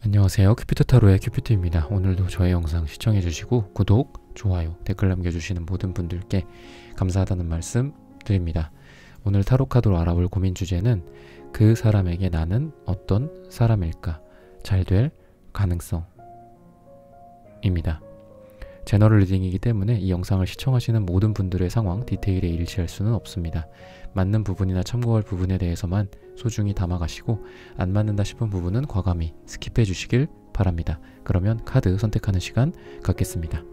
안녕하세요. 큐피트타로의 큐피트입니다. 오늘도 저의 영상 시청해주시고 구독, 좋아요, 댓글 남겨주시는 모든 분들께 감사하다는 말씀 드립니다. 오늘 타로카드로 알아볼 고민 주제는 그 사람에게 나는 어떤 사람일까? 잘 될 가능성입니다. 제너럴 리딩이기 때문에 이 영상을 시청하시는 모든 분들의 상황, 디테일에 일치할 수는 없습니다. 맞는 부분이나 참고할 부분에 대해서만 소중히 담아가시고 안 맞는다 싶은 부분은 과감히 스킵해 주시길 바랍니다. 그러면 카드 선택하는 시간 갖겠습니다.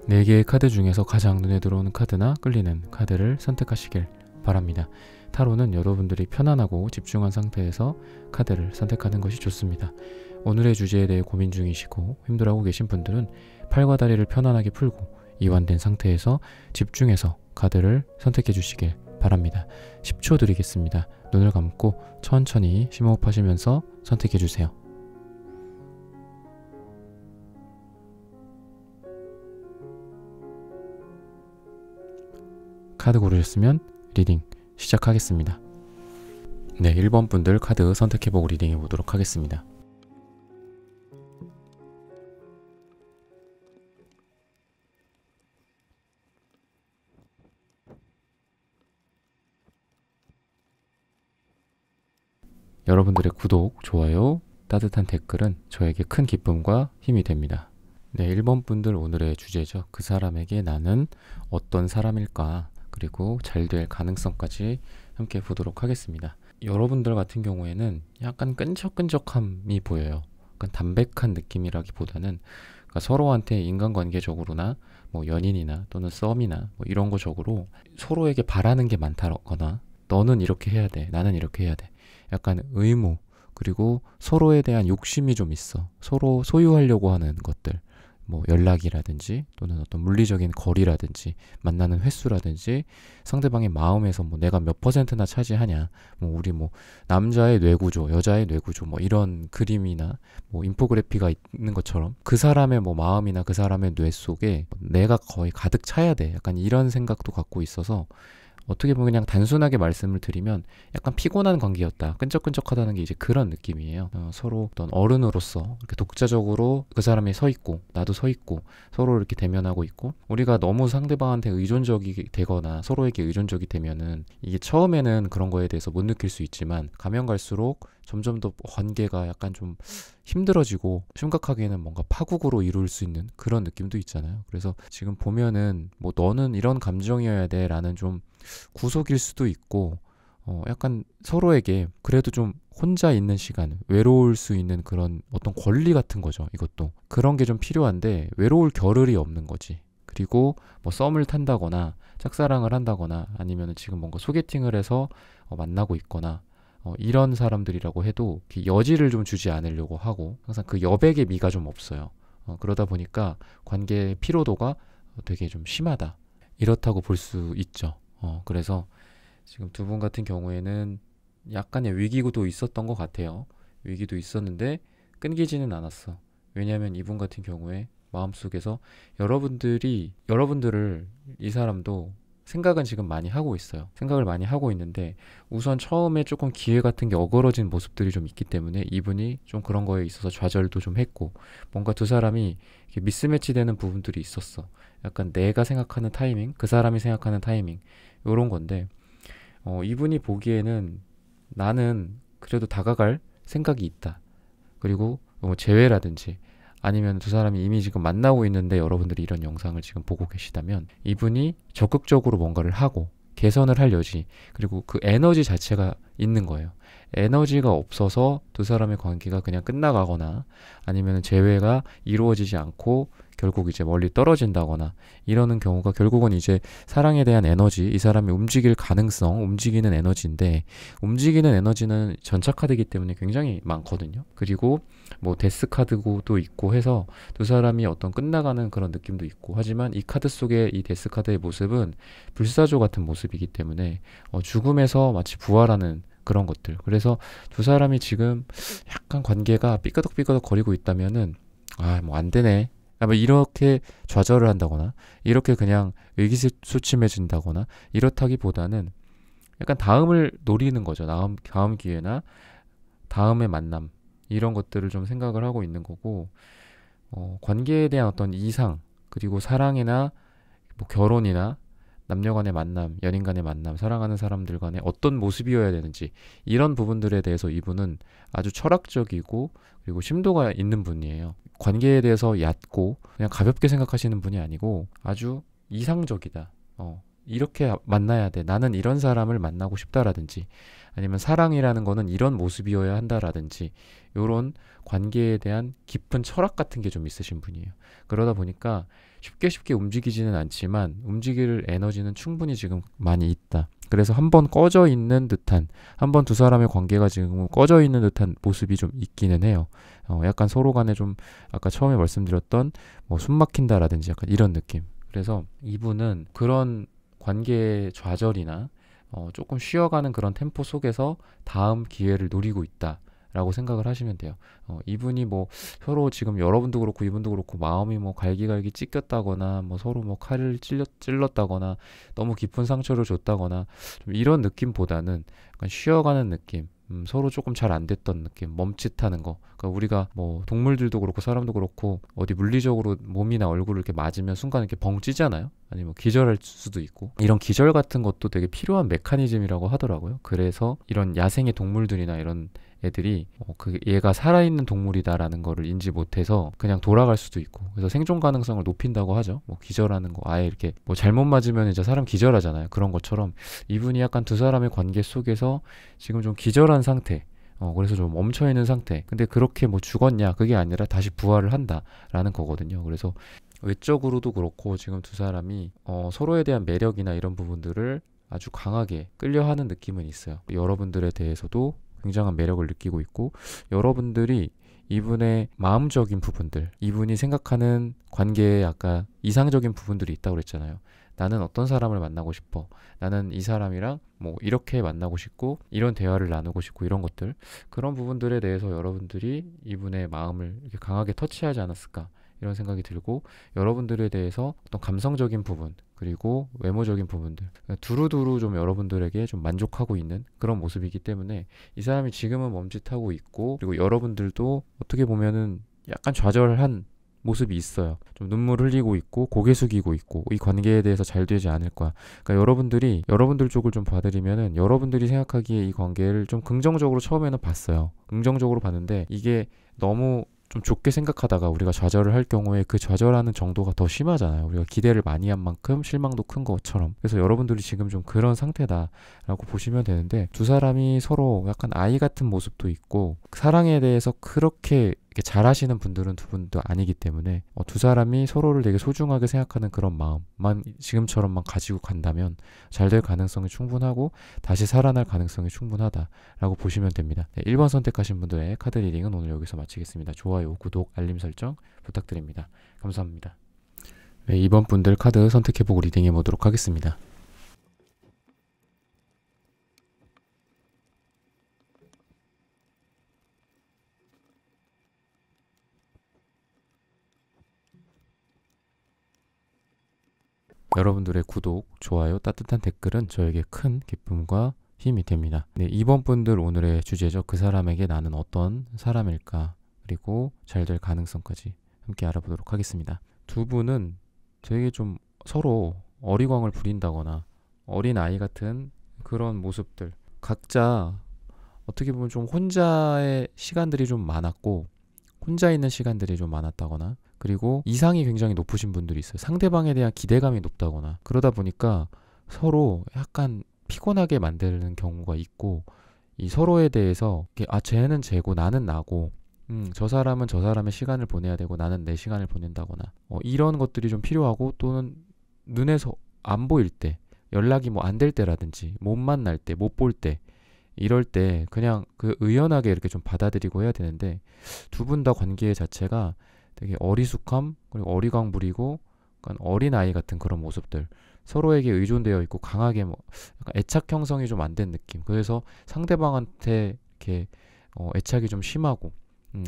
4개의 카드 중에서 가장 눈에 들어오는 카드나 끌리는 카드를 선택하시길 바랍니다. 타로는 여러분들이 편안하고 집중한 상태에서 카드를 선택하는 것이 좋습니다. 오늘의 주제에 대해 고민 중이시고 힘들어하고 계신 분들은 팔과 다리를 편안하게 풀고 이완된 상태에서 집중해서 카드를 선택해 주시길 바랍니다. 10초 드리겠습니다. 눈을 감고 천천히 심호흡하시면서 선택해 주세요. 카드 고르셨으면 리딩 시작하겠습니다. 네, 1번 분들 카드 선택해보고 리딩해 보도록 하겠습니다. 여러분들의 구독, 좋아요, 따뜻한 댓글은 저에게 큰 기쁨과 힘이 됩니다. 네, 1번 분들 오늘의 주제죠. 그 사람에게 나는 어떤 사람일까? 그리고 잘 될 가능성까지 함께 보도록 하겠습니다. 여러분들 같은 경우에는 약간 끈적끈적함이 보여요. 약간 담백한 느낌이라기보다는 그러니까 서로한테 인간관계적으로나 뭐 연인이나 또는 썸이나 뭐 이런 거적으로 서로에게 바라는 게 많다거나 너는 이렇게 해야 돼, 나는 이렇게 해야 돼. 약간 의무, 그리고 서로에 대한 욕심이 좀 있어. 서로 소유하려고 하는 것들, 뭐 연락이라든지 또는 어떤 물리적인 거리라든지 만나는 횟수라든지 상대방의 마음에서 뭐 내가 몇 퍼센트나 차지하냐, 뭐 우리 뭐 남자의 뇌구조, 여자의 뇌구조 뭐 이런 그림이나 뭐 인포그래피가 있는 것처럼 그 사람의 뭐 마음이나 그 사람의 뇌 속에 내가 거의 가득 차야 돼. 약간 이런 생각도 갖고 있어서 어떻게 보면 그냥 단순하게 말씀을 드리면 약간 피곤한 관계였다, 끈적끈적하다는 게 이제 그런 느낌이에요. 서로 어떤 어른으로서 이렇게 독자적으로 그 사람이 서 있고 나도 서 있고 서로 이렇게 대면하고 있고, 우리가 너무 상대방한테 의존적이 되거나 서로에게 의존적이 되면은 이게 처음에는 그런 거에 대해서 못 느낄 수 있지만 가면 갈수록 점점 더 관계가 약간 좀 힘들어지고 심각하게는 뭔가 파국으로 이룰 수 있는 그런 느낌도 있잖아요. 그래서 지금 보면은 뭐 너는 이런 감정이어야 돼 라는 좀 구속일 수도 있고, 약간 서로에게 그래도 좀 혼자 있는 시간, 외로울 수 있는 그런 어떤 권리 같은 거죠. 이것도 그런 게 좀 필요한데 외로울 겨를이 없는 거지. 그리고 뭐 썸을 탄다거나 짝사랑을 한다거나 아니면 지금 뭔가 소개팅을 해서 만나고 있거나 이런 사람들이라고 해도 여지를 좀 주지 않으려고 하고 항상 그 여백의 미가 좀 없어요. 그러다 보니까 관계의 피로도가 되게 좀 심하다, 이렇다고 볼 수 있죠. 그래서 지금 두 분 같은 경우에는 약간의 위기도 있었던 것 같아요. 위기도 있었는데 끊기지는 않았어. 왜냐하면 이분 같은 경우에 마음속에서 여러분들을 이 사람도 생각은 지금 많이 하고 있어요. 생각을 많이 하고 있는데 우선 처음에 조금 기회 같은 게 어그러진 모습들이 좀 있기 때문에 이분이 좀 그런 거에 있어서 좌절도 좀 했고, 뭔가 두 사람이 이렇게 미스매치 되는 부분들이 있었어. 약간 내가 생각하는 타이밍, 그 사람이 생각하는 타이밍, 요런 건데 이분이 보기에는 나는 그래도 다가갈 생각이 있다. 그리고 뭐 재회라든지 아니면 두 사람이 이미 지금 만나고 있는데 여러분들이 이런 영상을 지금 보고 계시다면 이분이 적극적으로 뭔가를 하고 개선을 할 여지, 그리고 그 에너지 자체가 있는 거예요. 에너지가 없어서 두 사람의 관계가 그냥 끝나가거나 아니면 재회가 이루어지지 않고 결국 이제 멀리 떨어진다거나 이러는 경우가 결국은 이제 사랑에 대한 에너지, 이 사람이 움직일 가능성, 움직이는 에너지인데 움직이는 에너지는 전차 카드이기 때문에 굉장히 많거든요. 그리고 뭐 데스 카드도 있고 해서 두 사람이 어떤 끝나가는 그런 느낌도 있고, 하지만 이 카드 속에 이 데스 카드의 모습은 불사조 같은 모습이기 때문에 죽음에서 마치 부활하는 그런 것들. 그래서 두 사람이 지금 약간 관계가 삐끄덕삐끄덕 거리고 있다면은 뭐 안 되네, 뭐 이렇게 좌절을 한다거나 이렇게 그냥 의기소침해진다거나 이렇다기보다는 약간 다음을 노리는 거죠. 다음 기회나 다음의 만남, 이런 것들을 좀 생각을 하고 있는 거고, 관계에 대한 어떤 이상, 그리고 사랑이나 뭐 결혼이나 남녀 간의 만남, 연인 간의 만남, 사랑하는 사람들 간의 어떤 모습이어야 되는지, 이런 부분들에 대해서 이분은 아주 철학적이고 그리고 심도가 있는 분이에요. 관계에 대해서 얕고 그냥 가볍게 생각하시는 분이 아니고 아주 이상적이다. 이렇게 만나야 돼. 나는 이런 사람을 만나고 싶다라든지, 아니면 사랑이라는 거는 이런 모습이어야 한다라든지, 요런 관계에 대한 깊은 철학 같은 게 좀 있으신 분이에요. 그러다 보니까 쉽게 움직이지는 않지만 움직일 에너지는 충분히 지금 많이 있다. 그래서 한번 꺼져 있는 듯한, 한번 두 사람의 관계가 지금 꺼져 있는 듯한 모습이 좀 있기는 해요. 약간 서로 간에 좀 아까 처음에 말씀드렸던 뭐 숨 막힌다라든지 약간 이런 느낌. 그래서 이분은 그런 관계의 좌절이나 조금 쉬어가는 그런 템포 속에서 다음 기회를 노리고 있다 라고 생각을 하시면 돼요. 이분이 뭐 서로 지금 여러분도 그렇고 이분도 그렇고 마음이 뭐 갈기갈기 찢겼다거나 뭐 서로 뭐 칼을 찔렀다거나 너무 깊은 상처를 줬다거나 좀 이런 느낌보다는 약간 쉬어가는 느낌, 서로 조금 잘 안 됐던 느낌, 멈칫하는 거. 그러니까 우리가 뭐 동물들도 그렇고 사람도 그렇고 어디 물리적으로 몸이나 얼굴을 이렇게 맞으면 순간 이렇게 벙 찌잖아요. 아니면 뭐 기절할 수도 있고, 이런 기절 같은 것도 되게 필요한 메커니즘이라고 하더라고요. 그래서 이런 야생의 동물들이나 이런 애들이 얘가 살아있는 동물이다라는 거를 인지 못해서 그냥 돌아갈 수도 있고, 그래서 생존 가능성을 높인다고 하죠. 뭐 기절하는 거 아예 이렇게 뭐 잘못 맞으면 이제 사람 기절하잖아요. 그런 것처럼 이분이 약간 두 사람의 관계 속에서 지금 좀 기절한 상태, 그래서 좀 멈춰있는 상태. 근데 그렇게 뭐 죽었냐, 그게 아니라 다시 부활을 한다라는 거거든요. 그래서 외적으로도 그렇고 지금 두 사람이 서로에 대한 매력이나 이런 부분들을 아주 강하게 끌려하는 느낌은 있어요. 여러분들에 대해서도 굉장한 매력을 느끼고 있고, 여러분들이 이분의 마음적인 부분들, 이분이 생각하는 관계에 아까 이상적인 부분들이 있다고 그랬잖아요. 나는 어떤 사람을 만나고 싶어, 나는 이 사람이랑 뭐 이렇게 만나고 싶고 이런 대화를 나누고 싶고, 이런 것들, 그런 부분들에 대해서 여러분들이 이분의 마음을 이렇게 강하게 터치하지 않았을까, 이런 생각이 들고, 여러분들에 대해서 어떤 감성적인 부분 그리고 외모적인 부분들, 두루두루 좀 여러분들에게 좀 만족하고 있는 그런 모습이기 때문에 이 사람이 지금은 멈칫하고 있고, 그리고 여러분들도 어떻게 보면은 약간 좌절한 모습이 있어요. 좀 눈물 흘리고 있고 고개 숙이고 있고, 이 관계에 대해서 잘 되지 않을 거야. 그러니까 여러분들 쪽을 좀 봐드리면은, 여러분들이 생각하기에 이 관계를 좀 긍정적으로 처음에는 봤어요. 긍정적으로 봤는데 이게 너무 좀 좋게 생각하다가 우리가 좌절을 할 경우에 그 좌절하는 정도가 더 심하잖아요. 우리가 기대를 많이 한 만큼 실망도 큰 것처럼. 그래서 여러분들이 지금 좀 그런 상태다라고 보시면 되는데, 두 사람이 서로 약간 아이 같은 모습도 있고, 사랑에 대해서 그렇게 이렇게 잘하시는 분들은 두 분도 아니기 때문에 두 사람이 서로를 되게 소중하게 생각하는 그런 마음만 지금처럼만 가지고 간다면 잘 될 가능성이 충분하고 다시 살아날 가능성이 충분하다라고 보시면 됩니다. 네, 1번 선택하신 분들의 카드 리딩은 오늘 여기서 마치겠습니다. 좋아요, 구독, 알림 설정 부탁드립니다. 감사합니다. 네, 2번 분들 카드 선택해보고 리딩해 보도록 하겠습니다. 여러분들의 구독, 좋아요, 따뜻한 댓글은 저에게 큰 기쁨과 힘이 됩니다. 네, 2번 분들 오늘의 주제죠. 그 사람에게 나는 어떤 사람일까? 그리고 잘 될 가능성까지 함께 알아보도록 하겠습니다. 두 분은 되게 좀 서로 어리광을 부린다거나 어린 아이 같은 그런 모습들, 각자 어떻게 보면 좀 혼자의 시간들이 좀 많았고, 혼자 있는 시간들이 좀 많았다거나, 그리고 이상이 굉장히 높으신 분들이 있어요. 상대방에 대한 기대감이 높다거나, 그러다 보니까 서로 약간 피곤하게 만드는 경우가 있고, 이 서로에 대해서 쟤는 쟤고 나는 나고, 저 사람은 저 사람의 시간을 보내야 되고 나는 내 시간을 보낸다거나, 이런 것들이 좀 필요하고, 또는 눈에서 안 보일 때, 연락이 뭐 안 될 때라든지 못 만날 때, 못 볼 때, 이럴 때 그냥 그 의연하게 이렇게 좀 받아들이고 해야 되는데, 두 분 다 관계 자체가 되게 어리숙함, 그리고 어리광 부리고 약간 어린아이 같은 그런 모습들, 서로에게 의존되어 있고 강하게 뭐 약간 애착 형성이 좀 안 된 느낌. 그래서 상대방한테 이렇게 애착이 좀 심하고,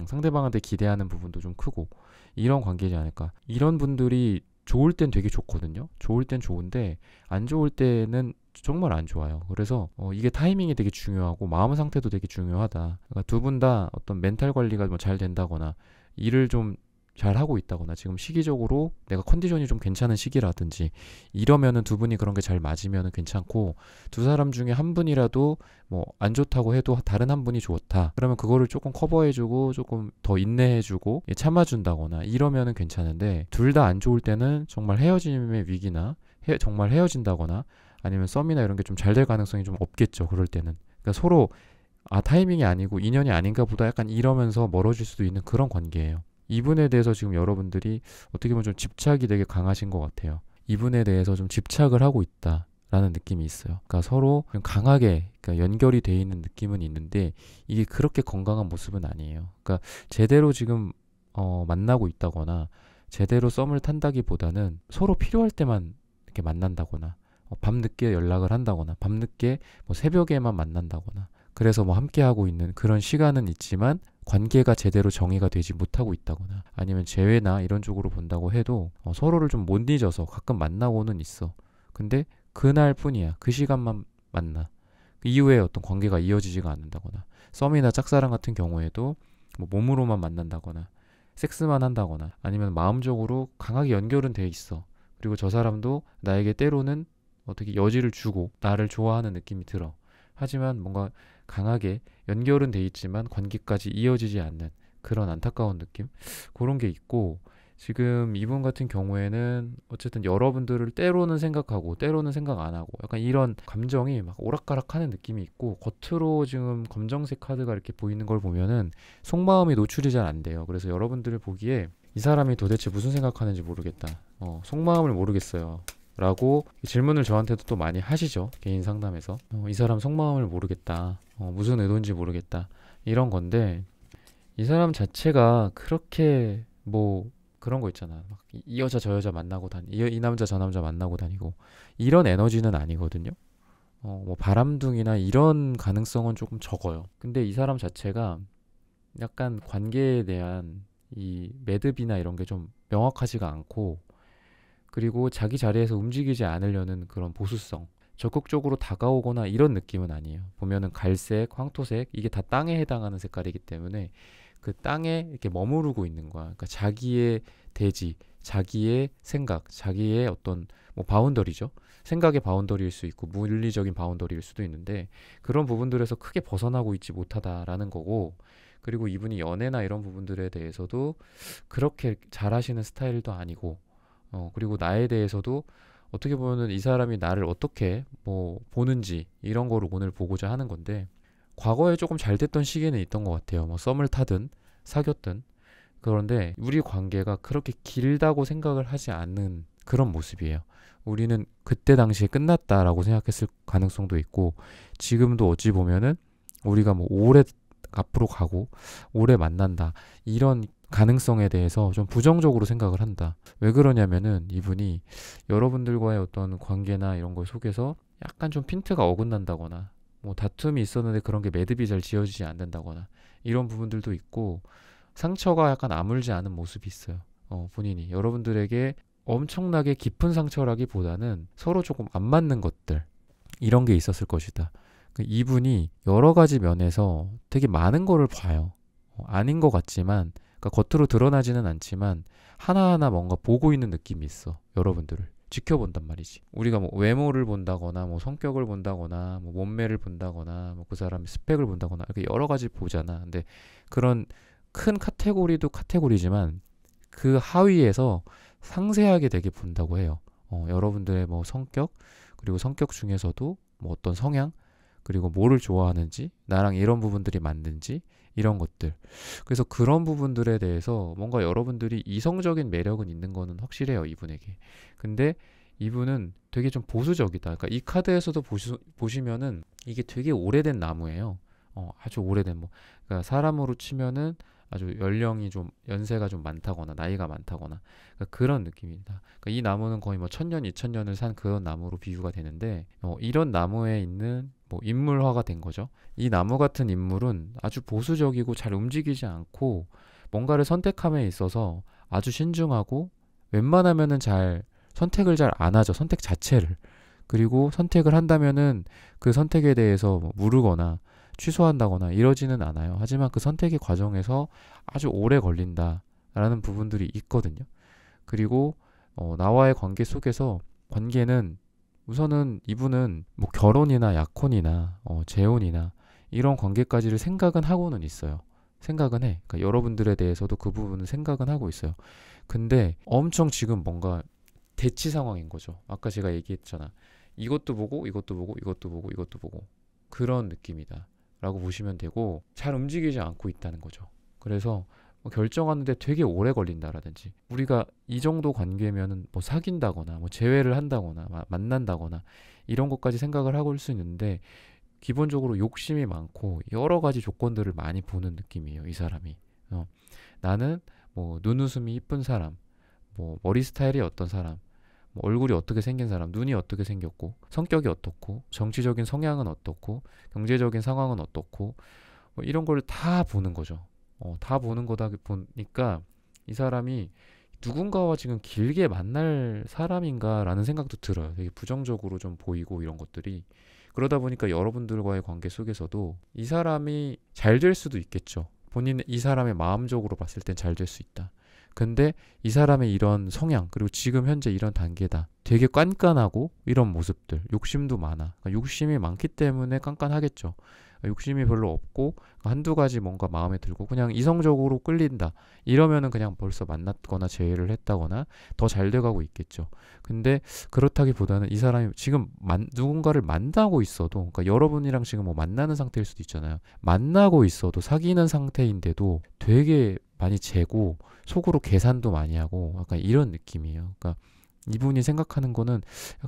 상대방한테 기대하는 부분도 좀 크고, 이런 관계지 않을까. 이런 분들이 좋을 땐 되게 좋거든요. 좋을 땐 좋은데 안 좋을 때는 정말 안 좋아요. 그래서 이게 타이밍이 되게 중요하고 마음 상태도 되게 중요하다. 그러니까 두 분 다 어떤 멘탈 관리가 뭐 잘 된다거나 일을 좀 잘 하고 있다거나 지금 시기적으로 내가 컨디션이 좀 괜찮은 시기라든지 이러면은 두 분이 그런 게 잘 맞으면은 괜찮고, 두 사람 중에 한 분이라도 뭐 안 좋다고 해도 다른 한 분이 좋다 그러면 그거를 조금 커버해주고 조금 더 인내해주고 참아준다거나 이러면은 괜찮은데, 둘 다 안 좋을 때는 정말 헤어짐의 위기나 정말 헤어진다거나 아니면 썸이나 이런 게 좀 잘 될 가능성이 좀 없겠죠. 그럴 때는 그러니까 서로 타이밍이 아니고 인연이 아닌가 보다 약간 이러면서 멀어질 수도 있는 그런 관계예요. 이분에 대해서 지금 여러분들이 어떻게 보면 좀 집착이 되게 강하신 것 같아요. 이분에 대해서 좀 집착을 하고 있다라는 느낌이 있어요. 그러니까 서로 좀 강하게 그러니까 연결이 돼 있는 느낌은 있는데 이게 그렇게 건강한 모습은 아니에요. 그러니까 제대로 지금 만나고 있다거나 제대로 썸을 탄다기보다는 서로 필요할 때만 이렇게 만난다거나 밤늦게 연락을 한다거나 밤늦게 뭐 새벽에만 만난다거나 그래서 뭐 함께하고 있는 그런 시간은 있지만 관계가 제대로 정의가 되지 못하고 있다거나 아니면 재회나 이런 쪽으로 본다고 해도 서로를 좀 못 잊어서 가끔 만나고는 있어. 근데 그날뿐이야. 그 시간만 만나. 그 이후에 어떤 관계가 이어지지가 않는다거나, 썸이나 짝사랑 같은 경우에도 뭐 몸으로만 만난다거나 섹스만 한다거나 아니면 마음적으로 강하게 연결은 돼 있어. 그리고 저 사람도 나에게 때로는 어떻게 여지를 주고 나를 좋아하는 느낌이 들어. 하지만 뭔가 강하게 연결은 돼 있지만 관계까지 이어지지 않는 그런 안타까운 느낌? 그런 게 있고, 지금 이분 같은 경우에는 어쨌든 여러분들을 때로는 생각하고 때로는 생각 안 하고 약간 이런 감정이 막 오락가락하는 느낌이 있고, 겉으로 지금 검정색 카드가 이렇게 보이는 걸 보면은 속마음이 노출이 잘 안 돼요. 그래서 여러분들을 보기에 이 사람이 도대체 무슨 생각하는지 모르겠다. 속마음을 모르겠어요. 라고 질문을 저한테도 또 많이 하시죠. 개인 상담에서. 이 사람 속마음을 모르겠다. 무슨 의도인지 모르겠다. 이런 건데, 이 사람 자체가 그렇게 뭐 그런 거 있잖아. 막 이 여자 저 여자 만나고 이 남자 저 남자 만나고 다니고 이런 에너지는 아니거든요. 뭐 바람둥이나 이런 가능성은 조금 적어요. 근데 이 사람 자체가 약간 관계에 대한 이 매듭이나 이런 게 좀 명확하지가 않고, 그리고 자기 자리에서 움직이지 않으려는 그런 보수성, 적극적으로 다가오거나 이런 느낌은 아니에요. 보면은 갈색, 황토색 이게 다 땅에 해당하는 색깔이기 때문에 그 땅에 이렇게 머무르고 있는 거야. 그러니까 자기의 대지, 자기의 생각, 자기의 어떤 뭐 바운더리죠. 생각의 바운더리일 수 있고 물리적인 바운더리일 수도 있는데 그런 부분들에서 크게 벗어나고 있지 못하다라는 거고, 그리고 이분이 연애나 이런 부분들에 대해서도 그렇게 잘하시는 스타일도 아니고, 그리고 나에 대해서도 어떻게 보면은 이 사람이 나를 어떻게 뭐 보는지 이런 거를 오늘 보고자 하는 건데, 과거에 조금 잘 됐던 시기는 있던 것 같아요. 뭐 썸을 타든 사귀었든. 그런데 우리 관계가 그렇게 길다고 생각을 하지 않는 그런 모습이에요. 우리는 그때 당시에 끝났다라고 생각했을 가능성도 있고, 지금도 어찌 보면은 우리가 뭐 오래 앞으로 가고 오래 만난다 이런 가능성에 대해서 좀 부정적으로 생각을 한다. 왜 그러냐면은 이분이 여러분들과의 어떤 관계나 이런 걸 속에서 약간 좀 핀트가 어긋난다거나 뭐 다툼이 있었는데 그런 게 매듭이 잘 지어지지 않는다거나 이런 부분들도 있고, 상처가 약간 아물지 않은 모습이 있어요. 본인이 여러분들에게 엄청나게 깊은 상처라기보다는 서로 조금 안 맞는 것들 이런 게 있었을 것이다. 이분이 여러 가지 면에서 되게 많은 거를 봐요. 아닌 것 같지만, 그러니까 겉으로 드러나지는 않지만 하나하나 뭔가 보고 있는 느낌이 있어. 여러분들을 지켜본단 말이지. 우리가 뭐 외모를 본다거나 뭐 성격을 본다거나 뭐 몸매를 본다거나 뭐 그 사람의 스펙을 본다거나 이렇게 여러 가지 보잖아. 근데 그런 큰 카테고리도 카테고리지만 그 하위에서 상세하게 되게 본다고 해요. 여러분들의 뭐 성격, 그리고 성격 중에서도 뭐 어떤 성향, 그리고 뭐를 좋아하는지, 나랑 이런 부분들이 맞는지 이런 것들. 그래서 그런 부분들에 대해서 뭔가 여러분들이 이성적인 매력은 있는 거는 확실해요, 이분에게. 근데 이분은 되게 좀 보수적이다. 그러니까 이 카드에서도 보시면은 이게 되게 오래된 나무예요. 아주 오래된 뭐, 그러니까 사람으로 치면은 아주 연령이 좀 연세가 좀 많다거나 나이가 많다거나 그러니까 그런 느낌입니다. 그러니까 이 나무는 거의 뭐 1000년, 2000년을 산 그런 나무로 비유가 되는데, 이런 나무에 있는 뭐 인물화가 된 거죠. 이 나무 같은 인물은 아주 보수적이고 잘 움직이지 않고 뭔가를 선택함에 있어서 아주 신중하고 웬만하면은 선택을 잘 안 하죠. 선택 자체를. 그리고 선택을 한다면은 그 선택에 대해서 뭐 무르거나 취소한다거나 이러지는 않아요. 하지만 그 선택의 과정에서 아주 오래 걸린다라는 부분들이 있거든요. 그리고 나와의 관계 속에서 관계는 우선은 이분은 뭐 결혼이나 약혼이나 재혼이나 이런 관계까지를 생각은 하고는 있어요. 생각은 해. 그러니까 여러분들에 대해서도 그 부분은 생각은 하고 있어요. 근데 엄청 지금 뭔가 대치 상황인 거죠. 아까 제가 얘기했잖아. 이것도 보고 이것도 보고 이것도 보고 이것도 보고 그런 느낌이다 라고 보시면 되고, 잘 움직이지 않고 있다는 거죠. 그래서 뭐 결정하는데 되게 오래 걸린다라든지, 우리가 이 정도 관계면은 뭐 사귄다거나 뭐 재회를 한다거나 만난다거나 이런 것까지 생각을 하고 올 수 있는데, 기본적으로 욕심이 많고 여러 가지 조건들을 많이 보는 느낌이에요, 이 사람이. 나는 뭐 눈웃음이 이쁜 사람, 뭐 머리 스타일이 어떤 사람, 뭐 얼굴이 어떻게 생긴 사람, 눈이 어떻게 생겼고, 성격이 어떻고, 정치적인 성향은 어떻고, 경제적인 상황은 어떻고, 뭐 이런 걸 다 보는 거죠. 다 보는 거다 보니까 이 사람이 누군가와 지금 길게 만날 사람인가라는 생각도 들어요. 되게 부정적으로 좀 보이고 이런 것들이. 그러다 보니까 여러분들과의 관계 속에서도 이 사람이 잘 될 수도 있겠죠. 이 사람의 마음적으로 봤을 땐 잘 될 수 있다. 근데 이 사람의 이런 성향, 그리고 지금 현재 이런 단계다. 되게 깐깐하고 이런 모습들, 욕심도 많아. 그러니까 욕심이 많기 때문에 깐깐하겠죠. 욕심이 별로 없고 한두 가지 뭔가 마음에 들고 그냥 이성적으로 끌린다. 이러면은 그냥 벌써 만났거나 재회를 했다거나 더 잘 돼가고 있겠죠. 근데 그렇다기보다는 이 사람이 지금 누군가를 만나고 있어도, 그러니까 여러분이랑 지금 뭐 만나는 상태일 수도 있잖아요. 만나고 있어도 사귀는 상태인데도 되게 많이 재고 속으로 계산도 많이 하고 약간 이런 느낌이에요. 그러니까 이분이 생각하는 거는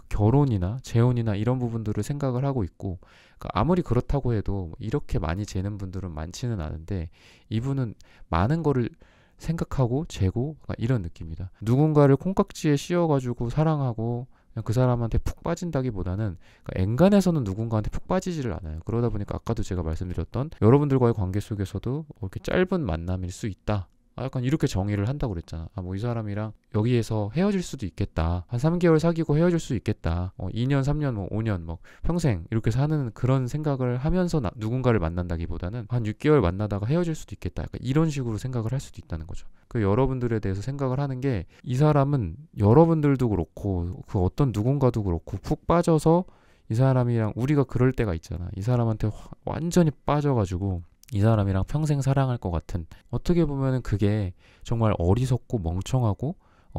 결혼이나 재혼이나 이런 부분들을 생각을 하고 있고, 그러니까 아무리 그렇다고 해도 이렇게 많이 재는 분들은 많지는 않은데, 이분은 많은 거를 생각하고 재고 이런 느낌이다. 누군가를 콩깍지에 씌워가지고 사랑하고 그냥 그 사람한테 푹 빠진다기보다는, 그러니까 엔간해서는 누군가한테 푹 빠지지를 않아요. 그러다 보니까 아까도 제가 말씀드렸던 여러분들과의 관계 속에서도 이렇게 짧은 만남일 수 있다. 약간 이렇게 정의를 한다고 그랬잖아. 뭐 이 사람이랑 여기에서 헤어질 수도 있겠다. 한 3개월 사귀고 헤어질 수 있겠다. 2년, 3년, 뭐 5년, 뭐 평생 이렇게 사는 그런 생각을 하면서 누군가를 만난다기보다는 한 6개월 만나다가 헤어질 수도 있겠다. 약간 이런 식으로 생각을 할 수도 있다는 거죠. 그 여러분들에 대해서 생각을 하는 게, 이 사람은 여러분들도 그렇고 그 어떤 누군가도 그렇고 푹 빠져서 이 사람이랑, 우리가 그럴 때가 있잖아. 이 사람한테 완전히 빠져가지고 이 사람이랑 평생 사랑할 것 같은, 어떻게 보면은 그게 정말 어리석고 멍청하고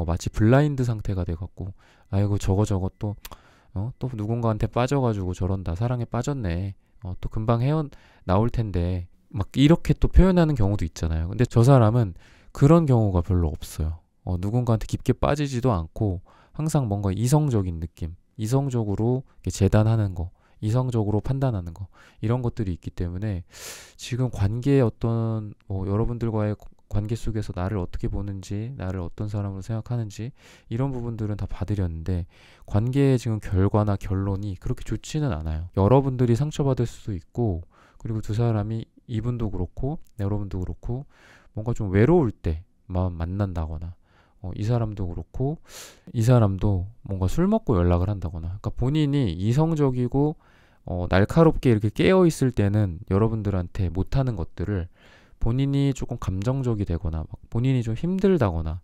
마치 블라인드 상태가 돼갖고, 아이고 저거 또 또 누군가한테 빠져가지고 저런다, 사랑에 빠졌네, 또 금방 나올 텐데 막 이렇게 또 표현하는 경우도 있잖아요. 근데 저 사람은 그런 경우가 별로 없어요. 누군가한테 깊게 빠지지도 않고 항상 뭔가 이성적인 느낌, 이성적으로 재단하는 거, 이성적으로 판단하는 거, 이런 것들이 있기 때문에 지금 관계의 어떤 여러분들과의 관계 속에서 나를 어떻게 보는지, 나를 어떤 사람으로 생각하는지 이런 부분들은 다 봐드렸는데, 관계의 지금 결과나 결론이 그렇게 좋지는 않아요. 여러분들이 상처받을 수도 있고, 그리고 두 사람이, 이분도 그렇고 여러분도 그렇고 뭔가 좀 외로울 때 만난다거나, 이 사람도 그렇고 이 사람도 뭔가 술 먹고 연락을 한다거나, 그러니까 본인이 이성적이고 날카롭게 이렇게 깨어 있을 때는 여러분들한테 못하는 것들을, 본인이 조금 감정적이 되거나 본인이 좀 힘들다거나,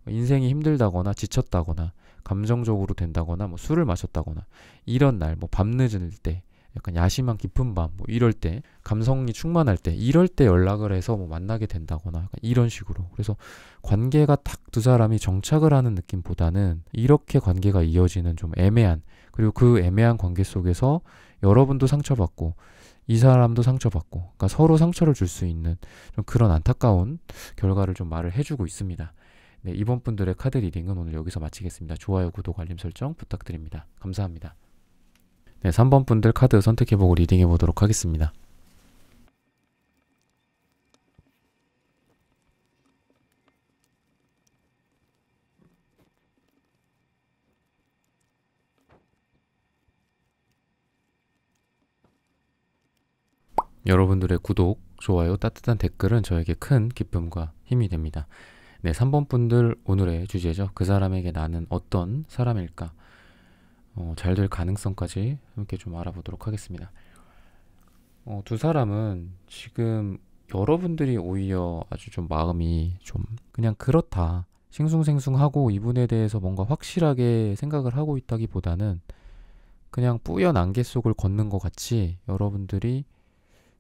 인생이 힘들다거나 지쳤다거나 감정적으로 된다거나 뭐 술을 마셨다거나 이런 날, 뭐 밤늦을 때, 약간 야심한 깊은 밤, 뭐 이럴 때, 감성이 충만할 때, 이럴 때 연락을 해서 뭐 만나게 된다거나 약간 이런 식으로. 그래서 관계가 딱 두 사람이 정착을 하는 느낌보다는 이렇게 관계가 이어지는 좀 애매한, 그리고 그 애매한 관계 속에서 여러분도 상처받고 이 사람도 상처받고, 그러니까 서로 상처를 줄 수 있는 좀 그런 안타까운 결과를 좀 말을 해주고 있습니다. 네, 이번 분들의 카드 리딩은 오늘 여기서 마치겠습니다. 좋아요, 구독, 알림 설정 부탁드립니다. 감사합니다. 네, 3번 분들 카드 선택해보고 리딩해보도록 하겠습니다. 여러분들의 구독, 좋아요, 따뜻한 댓글은 저에게 큰 기쁨과 힘이 됩니다. 네, 3번 분들 오늘의 주제죠. 그 사람에게 나는 어떤 사람일까? 잘 될 가능성까지 함께 좀 알아보도록 하겠습니다. 두 사람은 지금 여러분들이 오히려 아주 좀 마음이 좀 그냥 그렇다. 싱숭생숭하고 이분에 대해서 뭔가 확실하게 생각을 하고 있다기보다는 그냥 뿌연 안개 속을 걷는 것 같이 여러분들이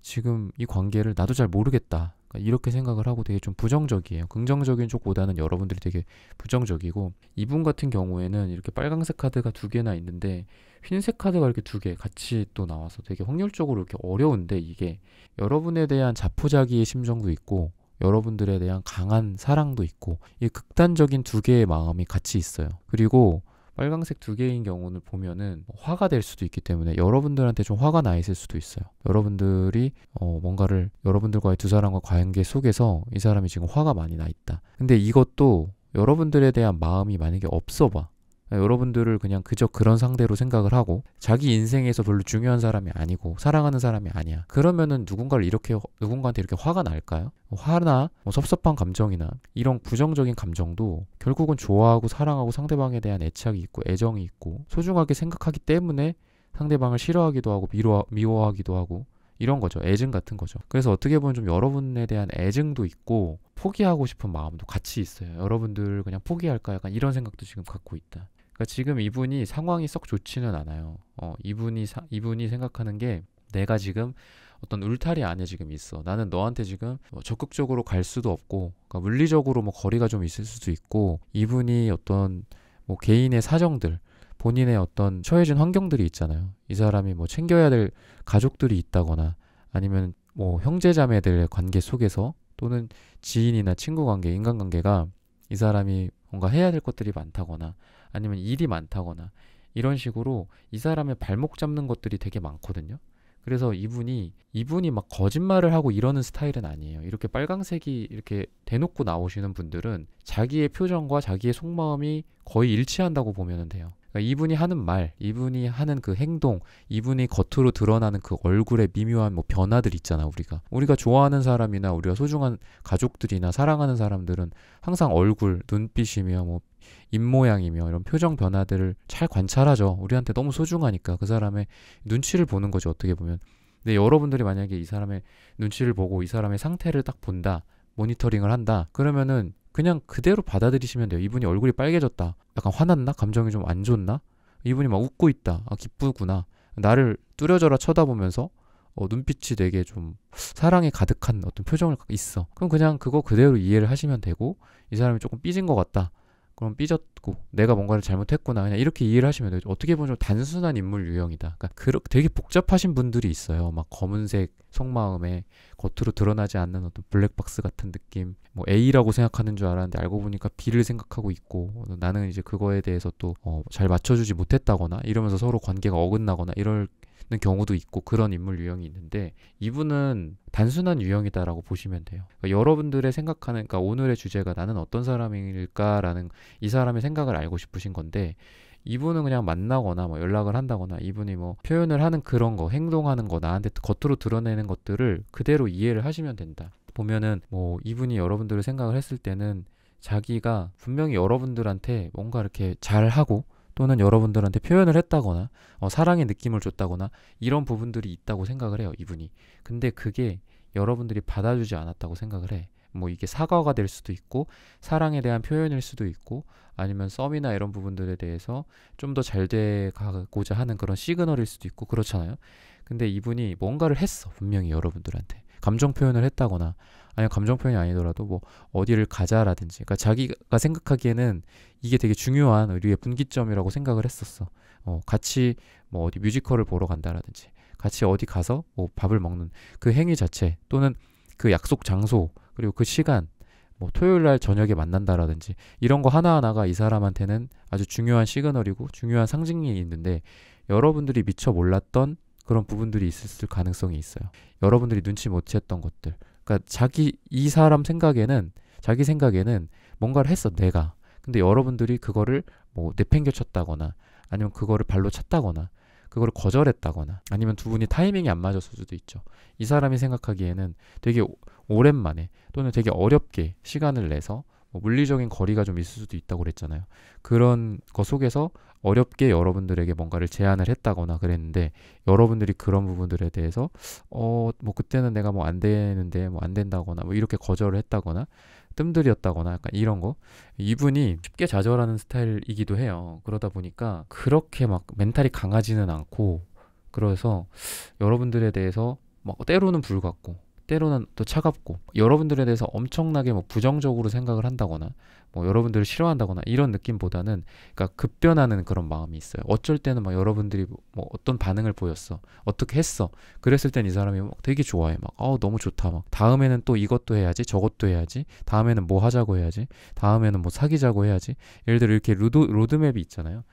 지금 이 관계를 나도 잘 모르겠다. 그러니까 이렇게 생각을 하고 되게 좀 부정적이에요. 긍정적인 쪽보다는 여러분들이 되게 부정적이고, 이분 같은 경우에는 이렇게 빨강색 카드가 두 개나 있는데 흰색 카드가 이렇게 두 개 같이 또 나와서 되게 확률적으로 이렇게 어려운데, 이게 여러분에 대한 자포자기의 심정도 있고 여러분들에 대한 강한 사랑도 있고, 이 극단적인 두 개의 마음이 같이 있어요. 그리고 빨강색 두 개인 경우는 보면은 화가 될 수도 있기 때문에 여러분들한테 좀 화가 나 있을 수도 있어요. 여러분들이 뭔가를 여러분들과의 두 사람과 관계 속에서 이 사람이 지금 화가 많이 나 있다. 근데 이것도 여러분들에 대한 마음이 만약에 없어 봐. 여러분들을 그냥 그저 그런 상대로 생각을 하고 자기 인생에서 별로 중요한 사람이 아니고 사랑하는 사람이 아니야. 그러면은 누군가한테 이렇게 화가 날까요? 화나 섭섭한 감정이나 이런 부정적인 감정도 결국은 좋아하고 사랑하고 상대방에 대한 애착이 있고 애정이 있고 소중하게 생각하기 때문에 상대방을 싫어하기도 하고 미워하기도 하고 이런 거죠. 애증 같은 거죠. 그래서 어떻게 보면 좀 여러분에 대한 애증도 있고 포기하고 싶은 마음도 같이 있어요. 여러분들 그냥 포기할까? 약간 이런 생각도 지금 갖고 있다. 그러니까 지금 이분이 상황이 썩 좋지는 않아요. 이분이 생각하는 게, 내가 지금 어떤 울타리 안에 지금 있어. 나는 너한테 지금 적극적으로 갈 수도 없고, 그러니까 물리적으로 거리가 좀 있을 수도 있고, 이분이 어떤 개인의 사정들, 본인의 어떤 처해진 환경들이 있잖아요. 이 사람이 챙겨야 될 가족들이 있다거나, 아니면 형제자매들의 관계 속에서, 또는 지인이나 친구 관계, 인간관계가 이 사람이 뭔가 해야 될 것들이 많다거나, 아니면 일이 많다거나, 이런 식으로 이 사람의 발목 잡는 것들이 되게 많거든요. 그래서 이분이 막 거짓말을 하고 이러는 스타일은 아니에요. 이렇게 빨강색이 이렇게 대놓고 나오시는 분들은 자기의 표정과 자기의 속마음이 거의 일치한다고 보면 돼요. 그러니까 이분이 하는 말, 이분이 하는 그 행동, 이분이 겉으로 드러나는 그 얼굴의 미묘한 변화들 있잖아. 우리가 좋아하는 사람이나 우리가 소중한 가족들이나 사랑하는 사람들은 항상 얼굴, 눈빛이며 입모양이며 이런 표정 변화들을 잘 관찰하죠. 우리한테 너무 소중하니까 그 사람의 눈치를 보는 거죠, 어떻게 보면. 근데 여러분들이 만약에 이 사람의 눈치를 보고 이 사람의 상태를 딱 본다, 모니터링을 한다, 그러면은 그냥 그대로 받아들이시면 돼요. 이분이 얼굴이 빨개졌다, 약간 화났나? 감정이 좀 안 좋나? 이분이 막 웃고 있다, 기쁘구나, 나를 뚜려져라 쳐다보면서 눈빛이 되게 좀 사랑에 가득한 어떤 표정을 있어. 그럼 그냥 그거 그대로 이해를 하시면 되고, 이 사람이 조금 삐진 것 같다, 그럼 삐졌고 내가 뭔가를 잘못했구나, 그냥 이렇게 이해를 하시면 돼요. 어떻게 보면 좀 단순한 인물 유형이다. 그러니까 되게 복잡하신 분들이 있어요. 막 검은색 속마음에 겉으로 드러나지 않는 어떤 블랙박스 같은 느낌. A라고 생각하는 줄 알았는데 알고 보니까 B를 생각하고 있고, 나는 이제 그거에 대해서 또 잘 맞춰주지 못했다거나 이러면서 서로 관계가 어긋나거나 이럴 경우도 있고, 그런 인물 유형이 있는데 이분은 단순한 유형이다라고 보시면 돼요. 그러니까 여러분들의 생각하는, 그러니까 오늘의 주제가 나는 어떤 사람일까라는 이 사람의 생각을 알고 싶으신 건데, 이분은 그냥 만나거나 연락을 한다거나 이분이 표현을 하는 그런 거, 행동하는 거, 나한테 겉으로 드러내는 것들을 그대로 이해를 하시면 된다. 보면은 이분이 여러분들을 생각을 했을 때는 자기가 분명히 여러분들한테 뭔가 이렇게 잘하고, 또는 여러분들한테 표현을 했다거나 사랑의 느낌을 줬다거나 이런 부분들이 있다고 생각을 해요, 이분이. 근데 그게 여러분들이 받아주지 않았다고 생각을 해. 이게 사과가 될 수도 있고, 사랑에 대한 표현일 수도 있고, 아니면 썸이나 이런 부분들에 대해서 좀 더 잘 돼가고자 하는 그런 시그널일 수도 있고, 그렇잖아요. 근데 이분이 뭔가를 했어, 분명히 여러분들한테 감정 표현을 했다거나, 아니면 감정 표현이 아니더라도 어디를 가자라든지, 그러니까 자기가 생각하기에는 이게 되게 중요한 우리의 분기점이라고 생각을 했었어. 같이 어디 뮤지컬을 보러 간다라든지, 같이 어디 가서 밥을 먹는 그 행위 자체, 또는 그 약속 장소, 그리고 그 시간, 토요일 날 저녁에 만난다라든지, 이런 거 하나하나가 이 사람한테는 아주 중요한 시그널이고 중요한 상징이 있는데, 여러분들이 미처 몰랐던 그런 부분들이 있을 가능성이 있어요. 여러분들이 눈치 못 챘던 것들. 그러니까 이 사람 생각에는, 자기 생각에는 뭔가를 했어, 내가. 근데 여러분들이 그거를 내팽개쳤다거나, 아니면 그거를 발로 찼다거나, 그거를 거절했다거나, 아니면 두 분이 타이밍이 안 맞았을 수도 있죠. 이 사람이 생각하기에는 되게 오랜만에, 또는 되게 어렵게 시간을 내서 뭐 물리적인 거리가 좀 있을 수도 있다고 그랬잖아요. 그런 거 속에서 어렵게 여러분들에게 뭔가를 제안을 했다거나 그랬는데 여러분들이 그런 부분들에 대해서 뭐 그때는 내가 뭐 안 되는데 뭐 안 된다거나 뭐 이렇게 거절을 했다거나 뜸들였다거나 약간 이런 거. 이분이 쉽게 좌절하는 스타일이기도 해요. 그러다 보니까 그렇게 막 멘탈이 강하지는 않고, 그래서 여러분들에 대해서 막 때로는 불같고 때로는 또 차갑고, 여러분들에 대해서 엄청나게 뭐 부정적으로 생각을 한다거나 뭐 여러분들을 싫어한다거나 이런 느낌보다는, 그러니까 급변하는 그런 마음이 있어요. 어쩔 때는 막 여러분들이 뭐 어떤 반응을 보였어, 어떻게 했어, 그랬을 땐 이 사람이 막 되게 좋아해. 막 너무 좋다, 막 다음에는 또 이것도 해야지 저것도 해야지, 다음에는 뭐 하자고 해야지, 다음에는 뭐 사귀자고 해야지, 예를 들어 이렇게 로드맵이 있잖아요.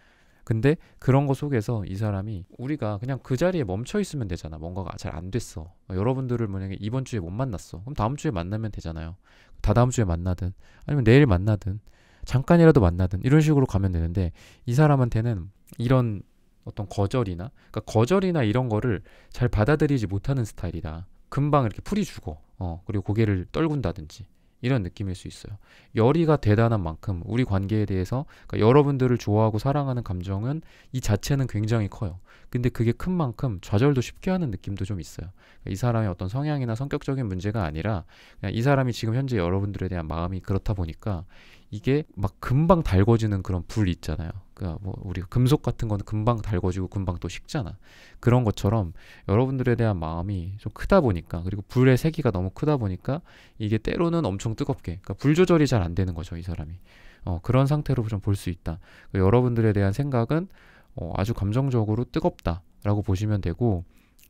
근데 그런 거 속에서 이 사람이, 우리가 그냥 그 자리에 멈춰 있으면 되잖아. 뭔가가 잘 안 됐어. 여러분들을 만약에 이번 주에 못 만났어. 그럼 다음 주에 만나면 되잖아요. 다다음 주에 만나든 아니면 내일 만나든 잠깐이라도 만나든 이런 식으로 가면 되는데, 이 사람한테는 이런 어떤 거절이나, 그러니까 거절이나 이런 거를 잘 받아들이지 못하는 스타일이다. 금방 이렇게 풀이 죽어. 그리고 고개를 떨군다든지 이런 느낌일 수 있어요. 열의가 대단한 만큼 우리 관계에 대해서, 그러니까 여러분들을 좋아하고 사랑하는 감정은 이 자체는 굉장히 커요. 근데 그게 큰 만큼 좌절도 쉽게 하는 느낌도 좀 있어요. 그러니까 이 사람의 어떤 성향이나 성격적인 문제가 아니라 그냥 이 사람이 지금 현재 여러분들에 대한 마음이 그렇다 보니까 이게 막 금방 달궈지는 그런 불 있잖아요. 그러니까 뭐 우리가 금속 같은 거는 금방 달궈지고 금방 또 식잖아. 그런 것처럼 여러분들에 대한 마음이 좀 크다 보니까, 그리고 불의 세기가 너무 크다 보니까 이게 때로는 엄청 뜨겁게, 그러니까 불 조절이 잘 안 되는 거죠, 이 사람이. 그런 상태로 좀 볼 수 있다. 그러니까 여러분들에 대한 생각은 아주 감정적으로 뜨겁다라고 보시면 되고,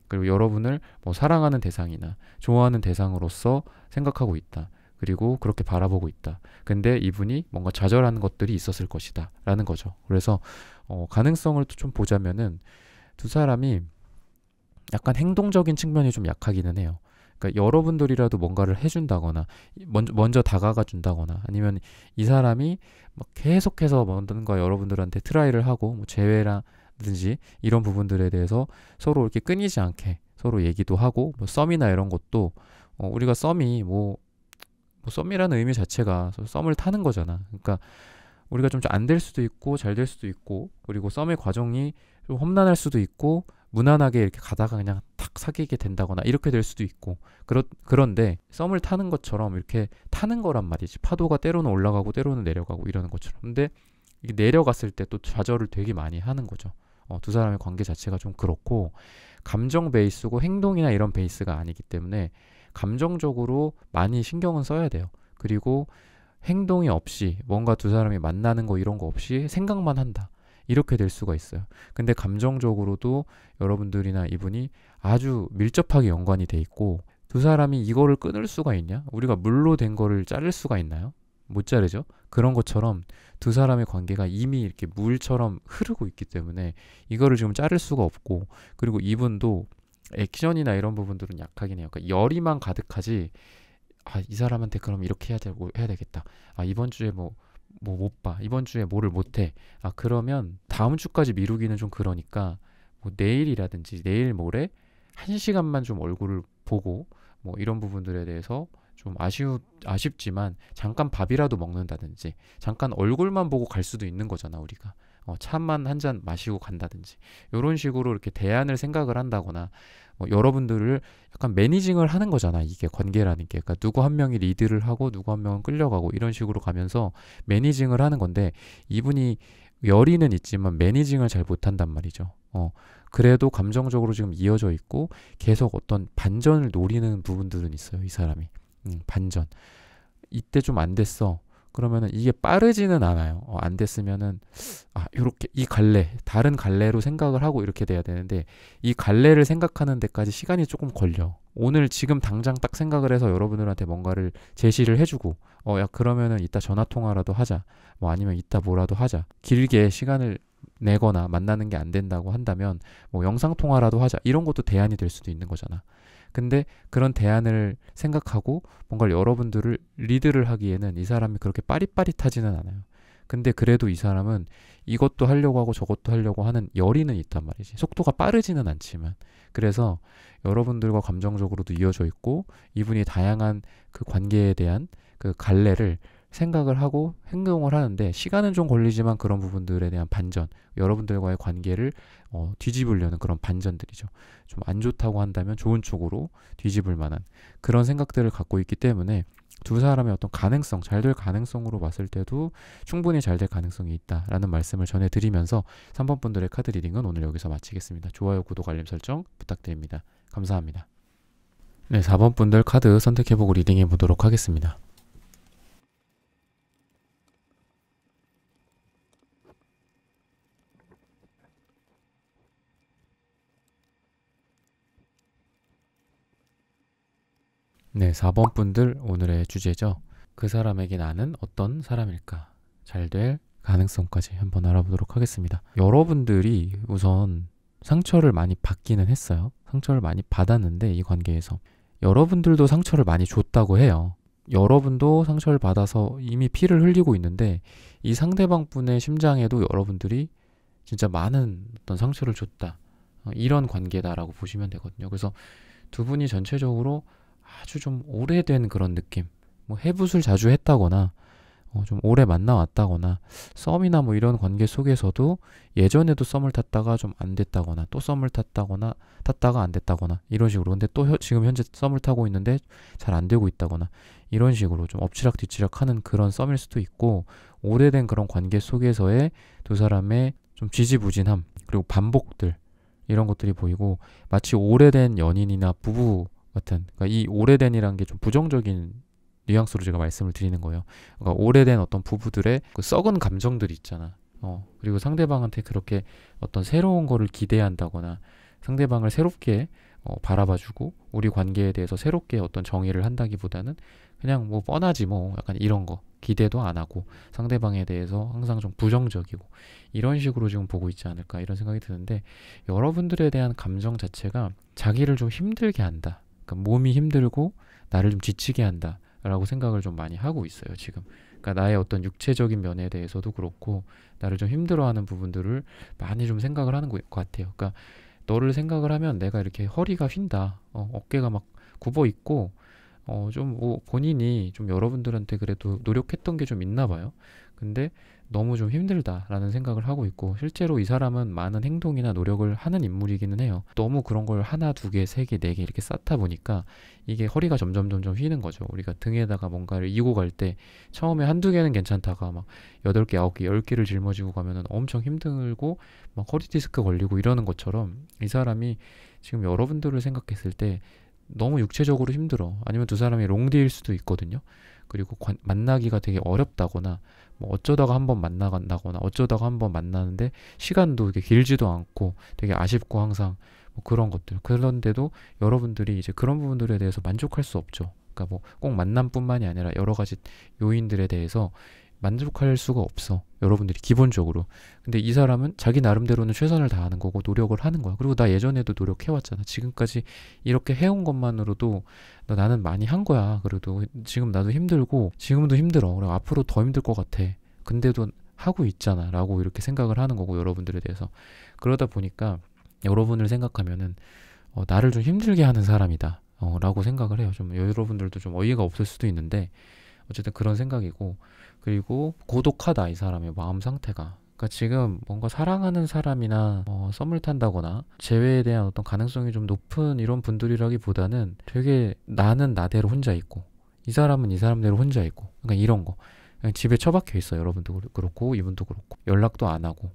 그리고 여러분을 뭐 사랑하는 대상이나 좋아하는 대상으로서 생각하고 있다. 그리고 그렇게 바라보고 있다. 근데 이분이 뭔가 좌절하는 것들이 있었을 것이다 라는 거죠. 그래서 가능성을 또 좀 보자면은 두 사람이 약간 행동적인 측면이 좀 약하기는 해요. 그러니까 여러분들이라도 뭔가를 해준다거나 먼저 다가가 준다거나, 아니면 이 사람이 막 계속해서 뭔가 여러분들한테 트라이를 하고 뭐 재회라든지 이런 부분들에 대해서 서로 이렇게 끊이지 않게 서로 얘기도 하고, 뭐 썸이나 이런 것도 우리가 썸이 뭐 썸이라는 의미 자체가 썸을 타는 거잖아. 그러니까 우리가 좀 안 될 수도 있고 잘 될 수도 있고, 그리고 썸의 과정이 좀 험난할 수도 있고 무난하게 이렇게 가다가 그냥 탁 사귀게 된다거나 이렇게 될 수도 있고, 그런데 썸을 타는 것처럼 이렇게 타는 거란 말이지. 파도가 때로는 올라가고 때로는 내려가고 이러는 것처럼. 근데 이게 내려갔을 때 또 좌절을 되게 많이 하는 거죠. 두 사람의 관계 자체가 좀 그렇고, 감정 베이스고 행동이나 이런 베이스가 아니기 때문에 감정적으로 많이 신경은 써야 돼요. 그리고 행동이 없이, 뭔가 두 사람이 만나는 거 이런 거 없이 생각만 한다, 이렇게 될 수가 있어요. 근데 감정적으로도 여러분들이나 이분이 아주 밀접하게 연관이 돼 있고, 두 사람이 이거를 끊을 수가 있냐? 우리가 물로 된 거를 자를 수가 있나요? 못 자르죠. 그런 것처럼 두 사람의 관계가 이미 이렇게 물처럼 흐르고 있기 때문에 이거를 지금 자를 수가 없고, 그리고 이분도 액션이나 이런 부분들은 약하긴 해요. 그러니까 열의만 가득하지, 이 사람한테 그럼 이렇게 해야 되겠다. 이번 주에 뭐 못 봐. 이번 주에 뭐를 못 해. 그러면 다음 주까지 미루기는 좀 그러니까, 뭐 내일이라든지 내일 모레 1시간만 좀 얼굴을 보고, 뭐 이런 부분들에 대해서 좀 아쉽지만 잠깐 밥이라도 먹는다든지, 잠깐 얼굴만 보고 갈 수도 있는 거잖아, 우리가. 차만 한 잔 마시고 간다든지, 이런 식으로 이렇게 대안을 생각을 한다거나, 여러분들을 약간 매니징을 하는 거잖아, 이게 관계라는 게. 그러니까 누구 한 명이 리드를 하고 누구 한 명은 끌려가고 이런 식으로 가면서 매니징을 하는 건데, 이분이 열의는 있지만 매니징을 잘 못한단 말이죠. 그래도 감정적으로 지금 이어져 있고 계속 어떤 반전을 노리는 부분들은 있어요, 이 사람이. 반전. 이때 좀 안 됐어. 그러면은 이게 빠르지는 않아요. 안 됐으면은 요렇게 이 갈래, 다른 갈래로 생각을 하고 이렇게 돼야 되는데, 이 갈래를 생각하는 데까지 시간이 조금 걸려. 오늘 지금 당장 딱 생각을 해서 여러분들한테 뭔가를 제시를 해주고, 야 그러면은 이따 전화 통화라도 하자, 뭐 아니면 이따 뭐라도 하자, 길게 시간을 내거나 만나는 게 안 된다고 한다면 뭐 영상 통화라도 하자, 이런 것도 대안이 될 수도 있는 거잖아. 근데 그런 대안을 생각하고 뭔가를 여러분들을 리드를 하기에는 이 사람이 그렇게 빠릿빠릿하지는 않아요. 근데 그래도 이 사람은 이것도 하려고 하고 저것도 하려고 하는 열의는 있단 말이지. 속도가 빠르지는 않지만. 그래서 여러분들과 감정적으로도 이어져 있고, 이분이 다양한 그 관계에 대한 그 갈래를 생각을 하고 행동을 하는데 시간은 좀 걸리지만 그런 부분들에 대한 반전, 여러분들과의 관계를 뒤집으려는 그런 반전들이죠. 좀 안 좋다고 한다면 좋은 쪽으로 뒤집을 만한 그런 생각들을 갖고 있기 때문에 두 사람의 어떤 가능성, 잘 될 가능성으로 봤을 때도 충분히 잘 될 가능성이 있다라는 말씀을 전해드리면서 3번 분들의 카드 리딩은 오늘 여기서 마치겠습니다. 좋아요, 구독, 알림 설정 부탁드립니다. 감사합니다. 네, 4번 분들 카드 선택해보고 리딩해 보도록 하겠습니다. 네, 4번 분들 오늘의 주제죠. 그 사람에게 나는 어떤 사람일까? 잘 될 가능성까지 한번 알아보도록 하겠습니다. 여러분들이 우선 상처를 많이 받기는 했어요. 상처를 많이 받았는데 이 관계에서 여러분들도 상처를 많이 줬다고 해요. 여러분도 상처를 받아서 이미 피를 흘리고 있는데 이 상대방 분의 심장에도 여러분들이 진짜 많은 어떤 상처를 줬다. 이런 관계다라고 보시면 되거든요. 그래서 두 분이 전체적으로 아주 좀 오래된 그런 느낌, 뭐 해붓을 자주 했다거나 좀 오래 만나왔다거나 썸이나 뭐 이런 관계 속에서도 예전에도 썸을 탔다가 좀 안 됐다거나 또 썸을 탔다가 안 됐다거나 이런 식으로, 근데 또 지금 현재 썸을 타고 있는데 잘 안 되고 있다거나 이런 식으로 좀 엎치락뒤치락 하는 그런 썸일 수도 있고, 오래된 그런 관계 속에서의 두 사람의 좀 지지부진함 그리고 반복들, 이런 것들이 보이고 마치 오래된 연인이나 부부 같은, 그러니까 이 오래된이라는 게 좀 부정적인 뉘앙스로 제가 말씀을 드리는 거예요. 그러니까 오래된 어떤 부부들의 그 썩은 감정들이 있잖아. 그리고 상대방한테 그렇게 어떤 새로운 거를 기대한다거나 상대방을 새롭게 바라봐주고 우리 관계에 대해서 새롭게 어떤 정의를 한다기보다는 그냥 뭐 뻔하지 뭐 약간 이런 거 기대도 안 하고 상대방에 대해서 항상 좀 부정적이고 이런 식으로 지금 보고 있지 않을까, 이런 생각이 드는데, 여러분들에 대한 감정 자체가 자기를 좀 힘들게 한다. 그러니까 몸이 힘들고 나를 좀 지치게 한다 라고 생각을 좀 많이 하고 있어요 지금. 그러니까 나의 어떤 육체적인 면에 대해서도 그렇고 나를 좀 힘들어하는 부분들을 많이 좀 생각을 하는 것 같아요. 그러니까 너를 생각을 하면 내가 이렇게 허리가 휜다, 어깨가 막 굽어 있고 좀 뭐 본인이 좀 여러분들한테 그래도 노력했던 게 좀 있나 봐요. 근데 너무 좀 힘들다라는 생각을 하고 있고, 실제로 이 사람은 많은 행동이나 노력을 하는 인물이기는 해요. 너무 그런 걸 하나, 두 개, 세 개, 네 개 이렇게 쌓다 보니까 이게 허리가 점점 휘는 거죠. 우리가 등에다가 뭔가를 이고 갈 때 처음에 한두 개는 괜찮다가 막 8개, 9개, 10개를 짊어지고 가면은 엄청 힘들고 막 허리 디스크 걸리고 이러는 것처럼 이 사람이 지금 여러분들을 생각했을 때 너무 육체적으로 힘들어. 아니면 두 사람이 롱디일 수도 있거든요. 그리고 만나기가 되게 어렵다거나 뭐 어쩌다가 한번 만나간다거나 어쩌다가 한번 만나는데 시간도 이렇게 길지도 않고 되게 아쉽고 항상 뭐 그런 것들. 그런데도 여러분들이 이제 그런 부분들에 대해서 만족할 수 없죠. 그러니까 뭐 꼭 만남뿐만이 아니라 여러 가지 요인들에 대해서 만족할 수가 없어, 여러분들이 기본적으로. 근데 이 사람은 자기 나름대로는 최선을 다하는 거고 노력을 하는 거야. 그리고 나 예전에도 노력해왔잖아. 지금까지 이렇게 해온 것만으로도 나는 많이 한 거야. 그래도 지금 나도 힘들고 지금도 힘들어. 그리고 앞으로 더 힘들 것 같아. 근데도 하고 있잖아 라고 이렇게 생각을 하는 거고, 여러분들에 대해서. 그러다 보니까 여러분을 생각하면은 나를 좀 힘들게 하는 사람이다 라고 생각을 해요. 좀 여러분들도 좀 어이가 없을 수도 있는데 어쨌든 그런 생각이고, 그리고 고독하다, 이 사람의 마음 상태가. 그러니까 지금 뭔가 사랑하는 사람이나 썸을 탄다거나 재회에 대한 어떤 가능성이 좀 높은 이런 분들이라기보다는 되게 나는 나대로 혼자 있고 이 사람은 이 사람대로 혼자 있고, 그러니까 이런 거 그냥 집에 처박혀 있어요. 여러분도 그렇고 이분도 그렇고 연락도 안 하고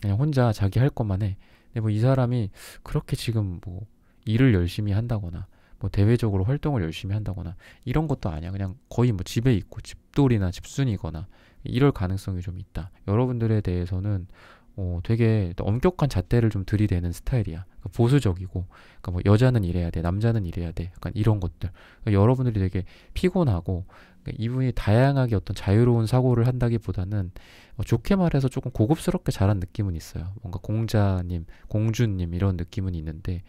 그냥 혼자 자기 할 것만 해. 근데 뭐 이 사람이 그렇게 지금 뭐 일을 열심히 한다거나 뭐 대외적으로 활동을 열심히 한다거나 이런 것도 아니야. 그냥 거의 뭐 집에 있고 집돌이나 집순이거나 이럴 가능성이 좀 있다. 여러분들에 대해서는 되게 엄격한 잣대를 좀 들이대는 스타일이야. 그러니까 보수적이고, 그러니까 뭐 여자는 이래야 돼, 남자는 이래야 돼, 약간 이런 것들. 그러니까 여러분들이 되게 피곤하고, 그러니까 이분이 다양하게 어떤 자유로운 사고를 한다기보다는 좋게 말해서 조금 고급스럽게 자란 느낌은 있어요. 뭔가 공자님, 공주님 이런 느낌은 있는데